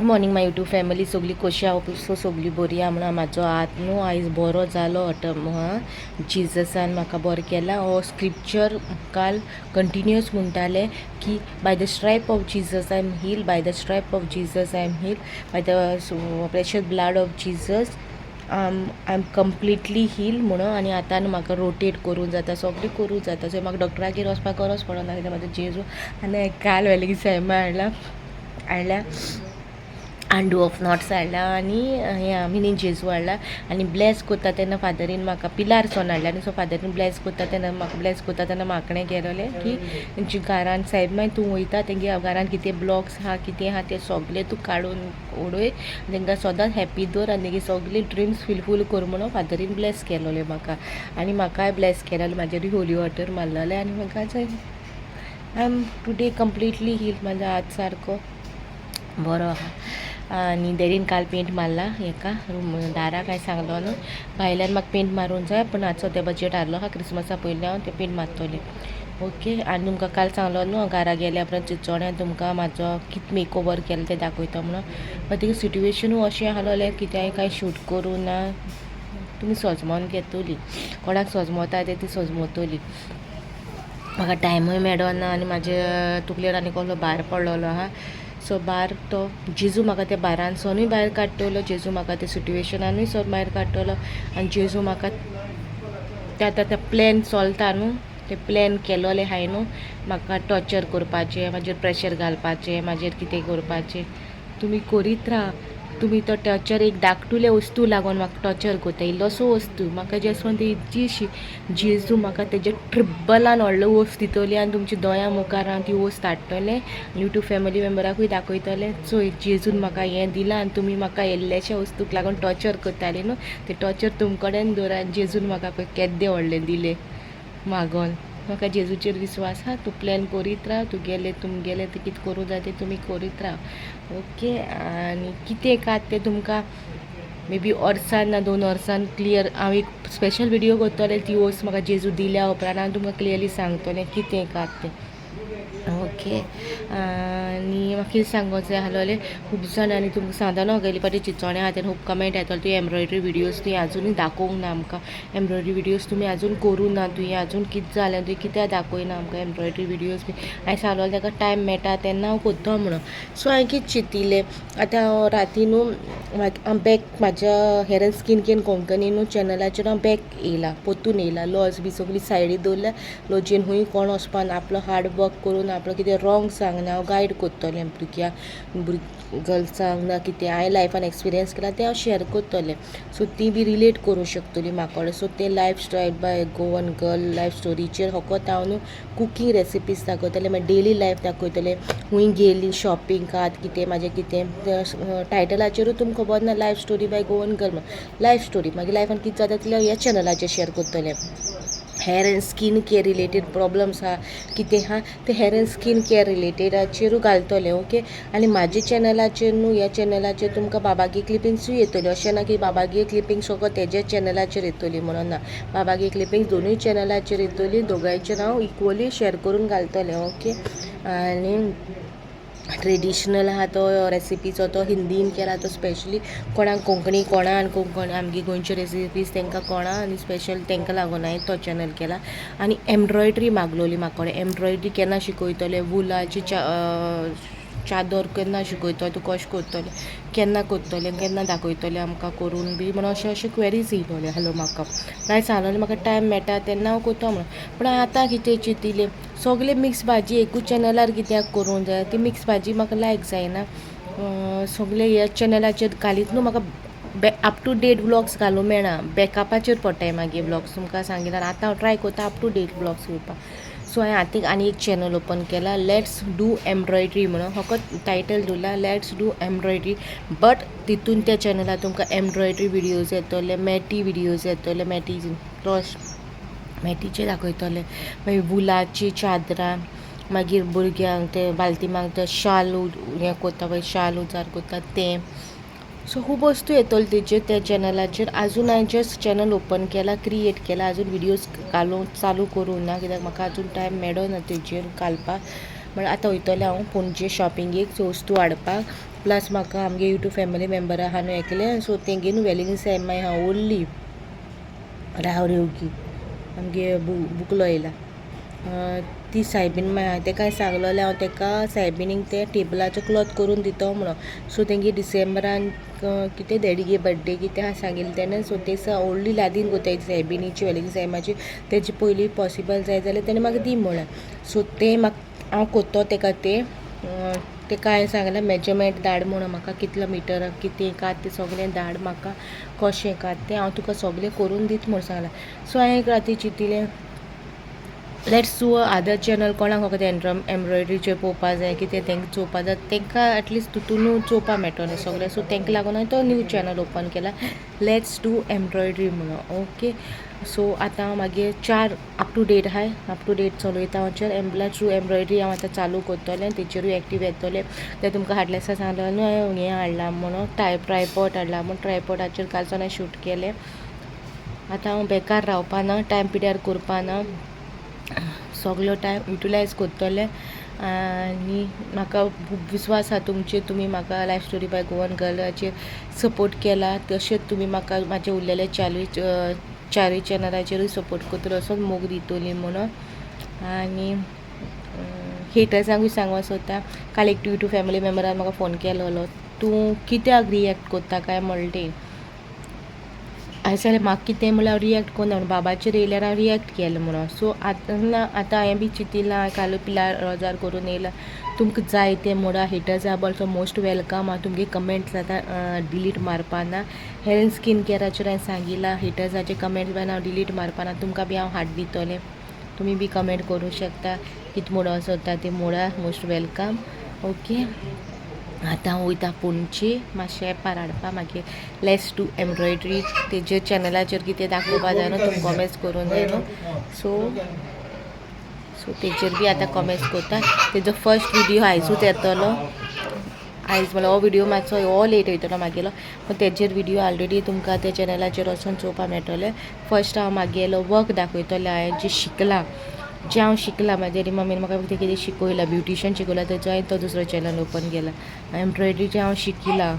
Morning माय YouTube family सगळी कशी आहा सो सगळी बरी आहा म्हणून म्हाजो हात न्हू आयज बरो जालो जिजसान म्हाका बरो केला हो स्क्रिप्चर काल कंटिन्युअस म्हणटाले की by the stripe of Jesus I am heal, by the stripe of Jesus I am heal, by the precious blood of Jesus I am completely heal म्हणून. आनी आतां म्हाका रोटेट करूं जाता, सगळें करूं जाता. सो म्हाका डॉक्टरागेर वचपाक गरज पडना कित्याक म्हाजो जेजू आनी काल वेलें सैमा हाडल्या आंडू ऑफ नॉट्स हाडला आनी हे मिनी जेजू हाडला आनी ब्लेस कोत्ता तेन्ना फादरीन म्हाका पिलार सोन हाडला आनी सो फादरीन ब्लेस कोत्ता तेन्ना म्हाका ब्लेस कोत्ता तेन्ना म्हाकणें केलोलें की तेंची घरान सायब मागीर तूं वयता तेंगे घरान कितें ब्लॉक्स आहा कितें आहा तें सगळें तूं काडून उडय, तेंकां सदांच हॅप्पी दवर आनी तेंगे सगळीं ड्रिम्स फुलफील कर म्हणून फादरीन ब्लेस केलोलें म्हाका. आनी म्हाकाय ब्लेस केलोलें, म्हाजेरूय होली वॉटर मारलोलें आनी म्हाका I am today completely heal. म्हाजो हात सारको बरो आहा. आनी डेडीन काल पेंट मारला हेका दाराक. हांवें सांगलो न्हू भायल्यान म्हाका पेंट मारूंक जाय पूण आजचो ते बजेट आहलो आहा, क्रिसमसा पयलीं हांव ते पेंट मारतलें. ओके. आनी तुमकां काल सांगलो न्हू घरा गेल्या उपरांत चिंचोण्यान तुमकां म्हाजो कितें मेक ओवर केलें तें दाखयता म्हणून. बट तें सिट्युएशनूय अशें आहलोलें कितें हांवें कांय शूट करूं ना. तुमी सजमोन घेतली, कोणाक सजमोता तें ती सजमोतली. म्हाका टायमूय मेळना आनी म्हाजे तकलेर आनी कसलो भार पडलोलो आहा. सो भार तो जेजू म्हाका त्या भारानसोनूय भायर काडटलो, जेजू म्हाका त्या सिट्युएशनानूय सोन भायर काडटलो आनी जेजू म्हाका त्या प्लॅन चलता न्हू ते प्लॅन केलोले हांवें न्हू म्हाका टॉर्चर करपाचें, म्हाजेर प्रेशर घालपाचें, म्हाजेर कितें करपाचें. तुमी करीत राहा. तुमी तो टॉर्चर एक धाकटुले वस्तू लागून म्हाका टॉर्चर करता, इल्लोसो वस्तू म्हाका जेसोन ती इतलीशी जेजू म्हाका तेजे ट्रिब्बलान व्हडलो वस्त दितली आनी तुमच्या दोळ्या मुखार हांव ती वस्त हाडटलें, यूट्यूब फॅमिली मेंबराकूय दाखयतलें. सो जेजून म्हाका हें दिलां आनी तुमी म्हाका इल्लेशा वस्तूक लागून टॉर्चर करताली न्हू ते टॉर्चर तुमचे कडेन दवर आनी जेजून म्हाका पळय केद्दें व्हडलें दिलें मागोन. म्हाका जेजूचेर विश्वास आहा. तूं प्लॅन करीत राहा, तुमगेलें तें कितें करूं जाय तें तुमी करीत राहा. ओके. आनी कितें कात तें तुमकां मे बी वर्सान ना 2 वर्सान क्लियर हांव एक स्पेशल विडियो करतलें ती वस्त म्हाका जेजू दिल्या उपरांत हांव तुमकां क्लियरली सांगतलें कितें कात तें. ओके. आनी म्हाका कितें सांगूंक जाय आहलोलें खूब जाणांनी तुमकां सांगता न्हू गेली फावटी चिंचोण्या खातीर खूब कमेंट येतालो तुवें एम्ब्रॉयडरी विडियोज तुवें आजुनूय दाखोवंक ना आमकां, एम्ब्रॉयडरी विडियोज तुमी आजून करूं ना, तुवें आजून कितें जालें तुवें कित्याक दाखयना आमकां एम्ब्रॉयडरी विडियोज बी. हांवें सांगलोलें ताका टायम मेळटा तेन्ना हांव करता म्हणून. सो हांवें कितें चिंतिल्लें आतां हांव राती न्हू हांव बॅक म्हाज्या hair and skin care Konkani न्हू चॅनलाचेर हांव बॅक येयला परतून येयला. लॉज बी सगळी सायडीक दवरल्या, लॉजीन हूंय कोण वचपाना. आपलो हार्ड वर्क करून आपलो कितें रॉंग सांगना हांव गायड करतलें गर्ल्सांक ना कितें हांवें लायफान एक्सपिरियन्स केला तें हांव शेअर करतलें. सो ती बी रिलेट करूं शकतली म्हाका. सो तें life style by Goan girl life स्टोरीचेर फकत हांव न्हू कुकींग रेसिपीज दाखयतलें, मागीर डेली लायफ दाखयतलें, हूंय गेली शॉपिंग कात कितें म्हाजें कितें टायटलाचेरूच तुमकां खबर ना life story by Goan girl life story. मागीर लायफान कितें जाता तितलें ह्या चॅनलाचेर शेअर करतलें. Hair and skin care related problems आहा कितें आहा ते हेअर एंड स्कीन केअर रिलेटेडाचेरूच घालतलें. ओके. आनी म्हाज्या चॅनलाचेर न्हू ह्या चॅनलाचेर तुमकां बाबागे क्लिपिंग्सूय येतल्यो. अशें ना की बाबागे क्लिपिंग्स फकत हेज्या चॅनलाचेर येतली म्हणून ना, बाबागे क्लिपिंग्स दोनूय चॅनलाचेर येतली, दोगांयचेर हांव इक्वली शेअर करून घालतलें. ओके. आनी ट्रेडिशनल आहा तो रेसिपीचो तो हिंदीन केला तो स्पेशली कोणाक कोंकणी कोणा आनी कोंकणी आमगे गोंयच्यो रेसिपीज तांकां कोणा आनी स्पेशल तांकां लागून हांवें तो चॅनल केला. आनी एम्ब्रॉयडरी मागलोली म्हाका कडेन एम्ब्रॉयडरी केन्ना शिकयतलें, वुलाची चादर केन्ना शिकयतलें, तूं कशें करतलें, केन्ना करतलें, केन्ना दाखयतलें आमकां करून बी म्हणून अशें क्वेरीज येयलोले आहलो म्हाका. हांवें सांगलोलें म्हाका टायम मेळटा तेन्ना हांव करता म्हणून. पूण आतां कितें चिंतिल्लें सगळें मिक्स भाजी एकूच चॅनलार कित्याक करूंक जाय, ती मिक्स भाजी म्हाका लायक जायना. सगळे ह्या चॅनलाचेर घालीत न्हू म्हाका अप टू डेट व्लॉग्स घालूंक मेळना, बॅकअपाचेर पडटाय मागीर व्लॉग्स. तुमकां सांगिना आतां हांव ट्राय करता अप टू डेट व्लॉग्स घेवपाक. सो हांवें आतां आनी एक चॅनल ओपन केला लेट्स डू एम्ब्रॉयडरी म्हणून, फकत टायटल दिला लेट्स डू एम्ब्रॉयडरी. बट तितून त्या चॅनलार तुमकां एम्ब्रॉयडरी विडियोज येतले, मॅटी विडियोज येतले, मॅटीचे दाखयतले, मागीर वुलाची चादरां, मागीर भुरग्यांक ते बालतिमांक ते शाल हें करता पळय शाल उजार करता तें. सो खूब वस्तू येतल्यो तेजेर त्या चॅनलाचेर. आजून हांवें जस्ट चॅनल ओपन केला, क्रिएट केला, आजून विडियोज घालूंक चालू करूं ना कित्याक म्हाका आजून टायम मेळना तेजेर घालपाक. म्हळ्यार आतां वयतलें हांव पणजे शॉपिंगेक सो वस्तू हाडपाक. प्लस म्हाका आमगे यूट्यूब फॅमिली मेंबर आहा न्हू एकले, सो तेंगे न्हू वेलिंग सेम मागीर हांव व्हरली राव रेवगी आमगे बुकलो येयला ती सायबीन मागीर हांवें तेका सांगलोलें हांव तेका सायबिणीक ते टेबलाचो क्लॉथ करून दितो म्हणून. सो तेंगे डिसेंबरान कितें डॅडीगे बड्डे कितें आहा सांगिल्लें तेणें, सो ते दिसा व्हडली लादीन कोत्ताय सायबिणीची वेलिंग सॅमाची. तेजे पयलीं पॉसिबल जाय जाल्यार तेणें म्हाका दी म्हणलें. सो तें म्हाका हांव कोत्तो तेका तेका हांवें सांगलें मेजरमेंट धाड म्हणून म्हाका कितलो मिटर कितें कात तें सगळें धाड म्हाका कशें कात तें हांव तुका सगळें करून दिता म्हूण सांगलें. सो हांवें एक राती चिंतिल्लें लेट्स डू अदर चॅनल कोणाक म्हाका तें एम्ब्रॉयडरीचेर पळोवपा जाय कितें तेंकां चोवपा जाय तेंकां एटलिस्ट तितून चोवपा मेळटलें सगळें. सो तेंका लागून हांवें तो न्यू चॅनल ओपन केला लेट्स डू एम्ब्रॉयडरी म्हणून. ओके सो आतां मागीर 4 अप टू डेट आहाय, अप टू डेट चलयता हांव लेट्स डू एम्ब्रॉयडरी हांव आतां चालू करतलें. तेचेरूय एक्टीव येतलें तें तुमकां हाडल्या दिसा सांगलें न्हू हें हाडलां म्हणून ट्रायपॉड हाडलां म्हणून. ट्रायपॉडाचेर कालचोन हांवें शूट केलें. आतां हांव बेकार रावपा ना, टायम पिड्यार करपा ना, सगळो टायम युटिलायज करतलें. आनी म्हाका खूब विश्वास आसा तुमचेर, तुमी म्हाका लायफ स्टोरी बाय गोवन गर्लाचेर सपोर्ट केला तशेंच तुमी म्हाका म्हाजे उरलेले चारूय चॅनलाचेरूय सपोर्ट करतलो असोच मोग दितली म्हणून. आनी हेटर्सांकूय सांगूंक सोदता, काल एक यूट्यूब फॅमिली मेंबरान म्हाका फोन केलोलो तूं कित्याक रियॅक्ट कोत्ता काय म्हणलें. हांवें सांगलें म्हाका कितें म्हणल्यार रियॅक्ट कोन्ना म्हणून बाबाचेर येयल्यार हांव रियॅक्ट केलें म्हणून. सो आतां हांवें बी चिंतिलां काल पिल्यार रोजार करून येयला तुमकां जाय तें म्हणा हेटर्स आहा बट मोस्ट वेलकम आहा, तुमगे कमेंट्स आतां डिलीट मारपा ना. हेल्थ स्कीन केअराचेर हांवें सांगिलां हेटर्साचे कमेंट्स बीन हांव डिलीट मारपा ना, तुमकां बी हांव हाड दितलें, तुमी बी कमेंट करूं शकता कितें म्हणूं सोदता तें म्हणा, मोस्ट वेलकम. ओके आतां हांव वयता पणजे मातशें एपार हाडपा मागीर लेट्स डू एम्ब्रॉयडरी तेजेर चॅनलाचेर कितें दाखोवपा जाय न्हू तुमी कमेंट्स करूं जाय न्हू. सो तेजेर बी आतां कमेंट्स करता. तेजो फर्स्ट विडियो आयजूच येतलो, आयज म्हळ्यार हो विडियो मातसो हो लेट वयतलो मागेलो, पूण तेजेर विडियो ऑलरेडी तुमकां त्या चॅनलाचेर वचून चोवपा मेळटलें. फर्स्ट हांव मागेलो वर्क दाखयतलें हांवें जें हांव शिकलां म्हाजे मम्मीन म्हाका कितें शिकयलां ब्युटिशन शिकयलां तेजो हांवें तो दुसरो चॅनल ओपन केला. एम्ब्रॉयडरीचें हांव शिकिलां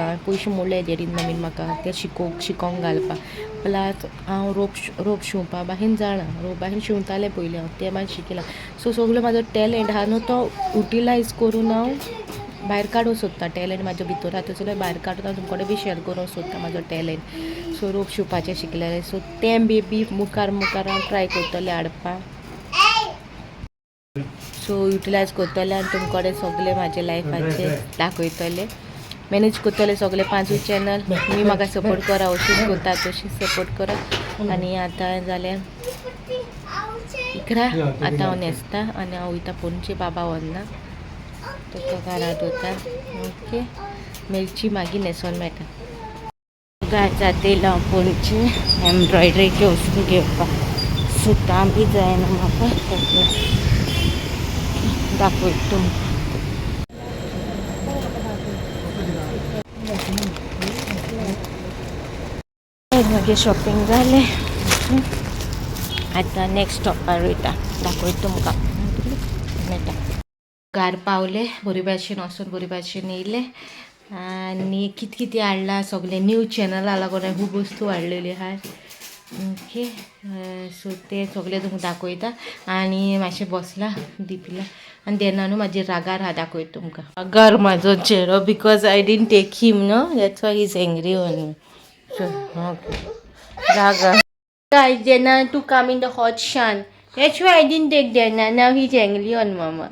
हांवें पयशे मोडले डॅडीन मम्मीन म्हाका तें शिकोंक घालपाक. प्लस हांव रोप शिंवपा बाशेन जाणा, रोप बाशेन शिंवतालें पयलीं हांव तें मागीर शिकिलां. सो सगळो म्हाजो टॅलंट आहा न्हू तो युटिलायज करून हांव भायर काडूंक सोदता. टॅलंट म्हाजो भितर आहा तसो भायर काडून हांव तुमचे कडेन बी शेअर करूंक सोदता म्हाजो टॅलंट. सो रोप शिंवपाचें शिकलेलें, सो तें बेबी मुखार हांव ट्राय करतलें हाडपाक. सो युटिलायज करतलें आनी तुमचे कडेन सगळें म्हाजें लायफाचें दाखयतलें, मॅनेज करतलें सगळें 5 चॅनल. तुमी म्हाका सपोर्ट करा, अशीच करता तशीच सपोर्ट करा. आनी आतां जाल्यार इकरा आतां हांव न्हेसता आनी हांव वयता पणजे बाबा व्हरना तुका घरांत वता. ओके मेलची मागीर न्हेसोन मेळटा. जातेलो हांव पणजे एम्ब्रॉयडरीच्यो वस्तू घेवपाक, सुतां बी जायना म्हाका दाखयता तुमकां. मागीर शॉपिंग जालें, आतां नेक्स्ट स्टॉपार वयता दाखयता तुमकां मेळटा. घार पावलें बरे भाशेन वचून बरे भाशेन येयलें. आनी कितें हाडलां सगळें न्यू चॅनला लागून हांवें खूब वस्तू हाडलेली आहा. ओके सो तें सगळें तुमकां दाखयता. आनी मातशें बसलां दिपलां आनी तेन्ना न्हू म्हाजेर रागार आहा दाखयता तुमकां. रागार म्हाजो चेडो बिकॉज आय डिडंट टेक हिम न्हू that's why he is angry on me. रागार guys Dana to come in the hot sun, that's why I didn't take Dana. Now he's angry on mama.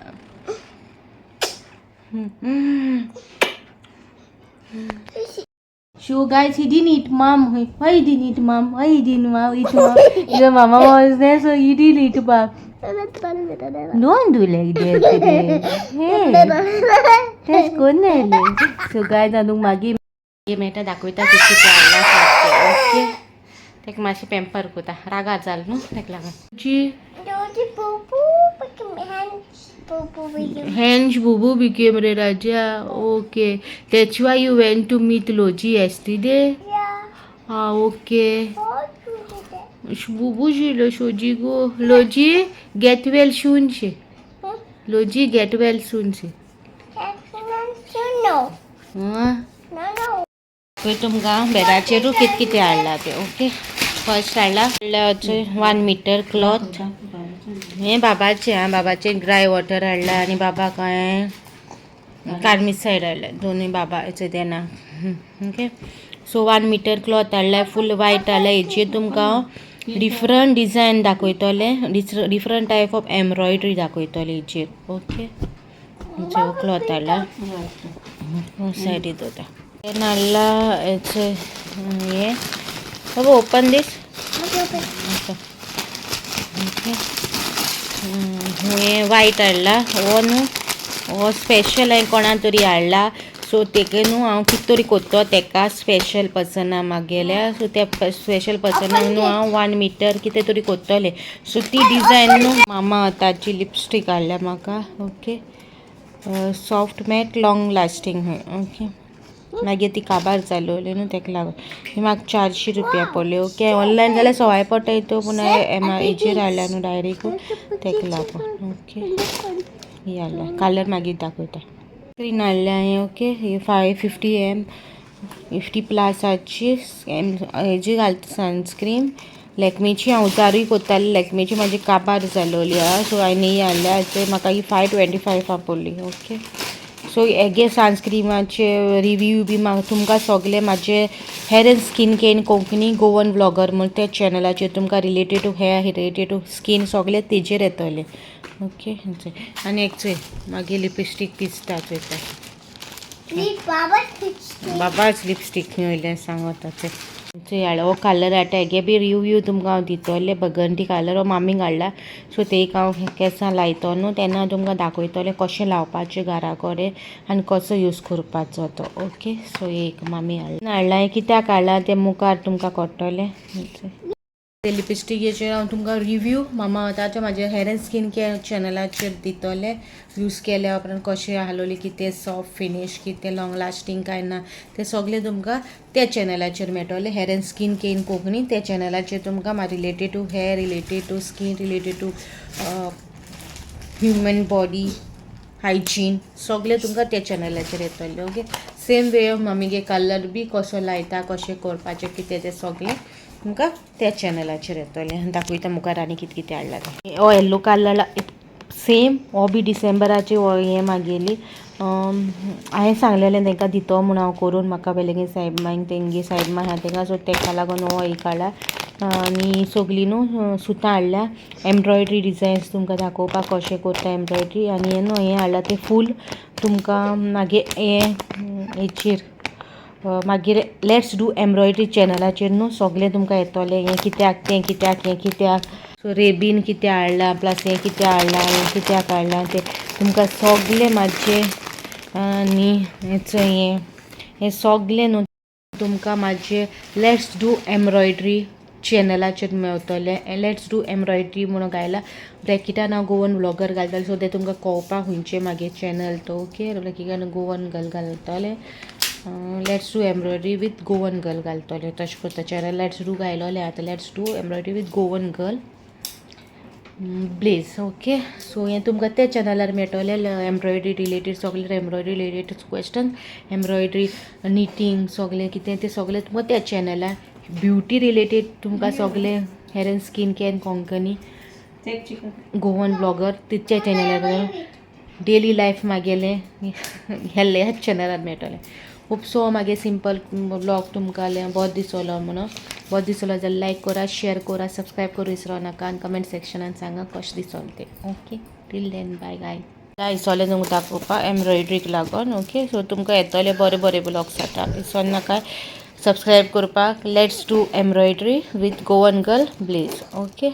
So guys, he didn't eat mom. Why he didn't eat mom? Why he didn't eat mom? Your mama was there, so he didn't eat mom. Don't do like that today. Hey, that's good, Nelly. So guys, I don't magi. हे मेळटा दाखयता कितें हाडलां. Okay तेका मातशें pamper करता, रागार जाल न्हू तेका लागून. Hench Bubu became ray Raja. Okay, that's why you went to meet Loji yesterday. Yeah. Okay. Bubu shilo shoji go. Loji get well soon she. लोजी गेट वेल सून सी पळय तुमकां बॅगाचेरू कितें हाडला ते ओके. फर्स्ट हाडला 1 मीटर क्लॉथ. हे बाबाचे बाबाचे dry water हाडला आनी बाबा काय कार्मिसायड हाडला. दोन्ही बाबाचे देना ओके. सो 1 मीटर क्लॉथ हाडला फूल वायट हाडला. हेचेर तुमकां डिफरंट डिझायन दाखयतले, डिफरंट टायप ऑफ एम्ब्रॉयडरी दाखयतले हेचेर ओके. हेचो क्लॉथ हाडला सायडीक दवरता. देन हाडला हेचे हे बाबा ओपन दीस ओके. हे वायट हाडला हो स्पेशल हांवें कोणा तरी हाडला. सो तेका न्हू हांव कितें तरी कोत्तो तेका स्पेशल पर्सना म्हागेल्या. सो त्या स्पेशल पर्सनाक न्हू हांव 1 मीटर कितें तरी कोत्तोलें. सो ती डिझायन न्हू मामा अर्थाची लिपस्टीक हाडल्या म्हाका okay. Soft matte long lasting okay. मागीर ती काबार जालोली न्हू तेका लागून ही म्हाका 400 रुपया पडली ओके. ऑनलायन जाल्यार सवाय पडटा तो पूण हेचेर हाडल्या न्हू डायरेक्ट तेका लागून ओके. ही हाडल्या कलर मागीर दाखयता. स्क्रीन हाडल्या हांवें ओके. ही 550 50+ची हेजी घालता सनस्क्रीन लॅक्मेची. हांव उतारूय कोत्ताली लॅक्मेची म्हाजी काबार जालोली सो हांवें ही हाडल्या. म्हाका ही 525 पडली ओके. सो हेगे सनस्क्रिमाचे रिव्यू बी तुमकां सगळे म्हाजे hair and skin care Konkani Goan blogger म्हण त्या चॅनलाचेर तुमकां related to hair related to skin सगळे तेजेर येतले ओके. आनी एक चोय मागीर लिपस्टीक दिसता चोयता बाबाच लिपस्टीक वयल्यान सांगता चोय हाडला. हो कलर हाडटा हेगे बी रिव्यू तुमकां हांव दितलें. बगंटी कलर हो मामीक हाडला. सो तेक हांव केंसां लायतो न्हू तेन्ना तुमकां दाखयतलें कशें लावपाचें घरा कडेन आनी कसो यूज करपाचो तो ओके. सो एक मामी हाडला. हें कित्याक हाडला तें मुखार तुमकां कळटलें. ते लिपस्टिकेचेर हांव तुमकां रिव्यू मामा अर्थाचे म्हाजे हेअर एंड स्कीन केअर चॅनलाचेर दितलें. यूज केल्या उपरांत कशें हालोली कितें सॉफ्ट फिनीश कितें लॉंग लास्टींग काय ना तें सगळें तुमकां त्या चॅनलाचेर मेळटलें. Hair and skin care Konkani त्या चॅनलाचेर तुमकां related to hair related to skin related to human body hygiene सगळें तुमकां त्या चॅनलाचेर येतलें ओके. सेम वे मामीगे कलर बी कसो लायता कशें करपाचें कितें तें सगळें तुमकां त्या चॅनलाचेर येतलें. दाखयता मुखार आनी कितें कितें हाडला तें. हो येल्लो कलर सेम हो बी डिसेंबराची हें मागयली. हांवें सांगलेलें तांकां दितो म्हूण हांव करून म्हाका बेलेगीन सायब मागीर तेंगे सायब मा आहा तांकां. सो तेका लागून हो एक हाडला. आनी सगळीं न्हू सुतां हाडल्या एम्ब्रॉयडरी डिझायन्स तुमकां दाखोवपाक कशें करता एम्ब्रॉयडरी. आनी हें हाडला तें फूल तुमकां मागीर हेचेर मागीर लेट्स डू एम्ब्रॉयडरी चॅनलाचेर न्हू सगळें तुमकां येतलें. हें कित्याक तें कित्याक हें कित्याक सो रेबीन कितें हाडला प्लस हें कितें हाडला हें कित्याक हाडलां तें तुमकां सगळें म्हाजें आनी हेचो हें सगळें न्हू तुमकां म्हाजें लेट्स डू एम्ब्रॉयडरी चॅनलाचेर मेळटलें. लेट्स डू एम्ब्रॉयडरी म्हणून घायला ब्रॅकेटान हांव गोवन ब्लॉगर घालतलें. सो तें तुमकां कळपाक खंयचें मागे चॅनल तो ओके. ब्रॅकेटान गोवन गर्ल घालतलें. Let's do embroidery with Goan girl घालतलें तशें करता चॅनल. लेट्स डू घायलोलें आतां let's do embroidery with Goan girl blaze okay. So हें तुमकां त्या चॅनलार मेळटलें. एम्ब्रॉयडरी रिलेटेड सगळें embroidery related question embroidery knitting सगळें कितें तें सगळें तुमकां त्या चॅनलार. ब्युटी रिलेटेड तुमकां सगळें hair and skin care Konkani Goan blogger तिच्या चॅनलार. डेली लायफ मागेलें ह्याच चॅनलार मेळटलें. खुबसो मागीर सिंपल ब्लॉग तुमकां बोरो दिसलो म्हणून बोरो दिसलो जाल्यार लायक करा शेअर करा सबस्क्रायब करूं विसरो नाका आनी कमेंट सेक्शनान सांगा कशें दिसलें तें ओके. टील देन बाय गाय. दिसलें तुमकां दाखोवपाक एम्ब्रॉयडरीक लागून ओके. सो तुमकां येतले बरे बरे ब्लॉग्स जाता विसर नाका सबस्क्रायब करपाक. Let's do embroidery with Goan girl blaze okay.